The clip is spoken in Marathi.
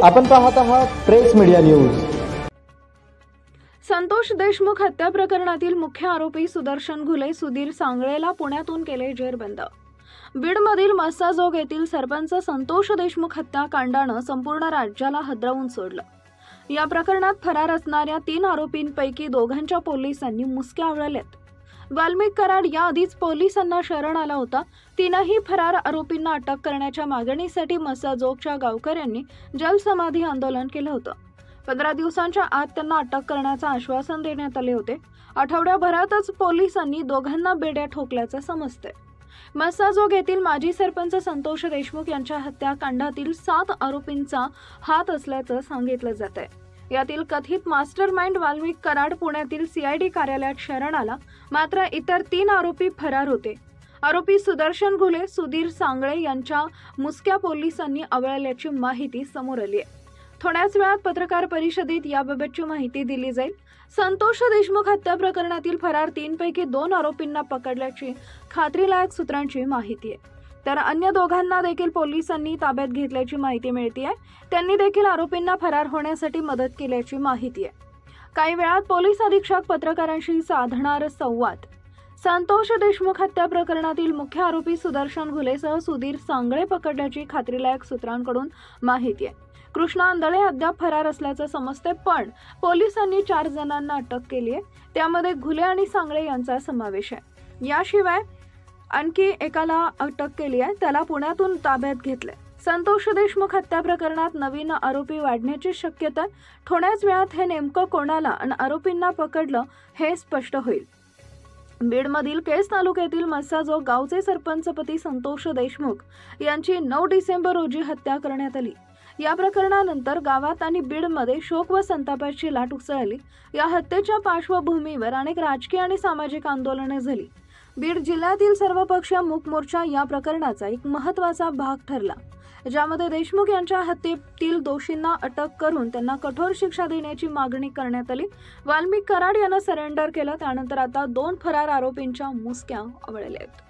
आपण पाहत आहात press media news. Santosh Deshmukh हत्या प्रकरणातील मुख्य आरोपी सुदर्शन घुले सुधीर सांगळेला पुण्यातून केले जेरबंद। बीडमधील मस्साजोग येथील सरपंच संतोष देशमुख हत्याकांडाने संपूर्ण राज्याला हादरवून सोडलं। या प्रकरणात फरार असणाऱ्या 3 आरोपींपैकी दोघांच्या पोलिसांनी मुसक्या आवळल्यात। वाल्मिक कराड याआधीच पोलिसांना शरण आला होता। 3ही फरार आरोपींना अटक करण्याच्या मागणीसाठी मस्साजोगच्या गावकऱ्यांनी जलसमाधी आंदोलन केलं होतं। 15 दिवसांच्या आत त्यांना अटक करण्याचं आश्वासन देण्यात आले होते। आठवड्याभरातच पोलिसांनी दोघांना बेड्या ठोकल्याचं समजतंय। मस्साजोग येथील माजी सरपंच संतोष देशमुख यांच्या हत्याकांडातील 7 आरोपींचा हात असल्याचं सांगितलं जातंय। यातील कथित मास्टरमाइंड वाल्मिक कराड पुण्यातील सीआयडी कार्यालयात शरण आला, मात्र इतर 3 आरोपी फरार होते। आरोपी सुदर्शन घुले सुधीर सांगळे यांच्या मुसक्या पोलिसांनी आवळल्याची माहिती समोर आली आहे। थोड्याच वेळात पत्रकार परिषदेत याबाबतची माहिती दिली जाईल। संतोष देशमुख हत्या प्रकरणातील फरार 3 पैकी 2 आरोपींना पकडल्याची खात्रीलायक सूत्रांची माहिती आहे, तर अन्य दोघांना देखील पोलिसांनी ताब्यात घेतल्याची माहिती मिळते। त्यांनी देखील आरोपींना फरार होण्यासाठी मदत केल्याची माहिती आहे। काही वेळात पोलीस अधीक्षक पत्रकारांशी साधणार संवाद। संतोष देशमुख हत्या प्रकरणातील मुख्य आरोपी सुदर्शन घुलेसह सुधीर सांगळे पकडल्याची खात्रीलायक सूत्रांकडून माहिती आहे। कृष्णा आंधळे अद्याप फरार असल्याचं समजते, पण पोलिसांनी 4 जणांना अटक केली आहे, त्यामध्ये घुले आणि सांगळे यांचा समावेश आहे। याशिवाय आणखी एकाला अटक केली आहे, त्याला पुण्यातून ताब्यात घेतले। संतोष देशमुख हत्या प्रकरणात नवीन आरोपी वाढण्याची शक्यता आहे। थोड्याच वेळात हे नेमकं कोणाला आणि आरोपींना पकडलं हे स्पष्ट होईल। बीडमधील केस तालुक्यातील मस्साजोग गावचे सरपंचपती संतोष देशमुख यांची 9 डिसेंबर रोजी हत्या करण्यात आली। या प्रकरणानंतर गावात आणि बीडमध्ये शोक व संतापाची लाट उसळली। या हत्येच्या पार्श्वभूमीवर अनेक राजकीय आणि सामाजिक आंदोलने झाली। बीड जिल्ह्यातील सर्वपक्षीय मूक मोर्चा या प्रकरणाचा एक महत्त्वाचा भाग ठरला, ज्यामध्ये देशमुख यांच्या हत्येतील दोषींना अटक करून त्यांना कठोर शिक्षा देण्याची मागणी करण्यात आली। वाल्मिक कराड यांना सरेंडर केलं, त्यानंतर आता 2 फरार आरोपींच्या मुसक्या आवळल्या आहेत।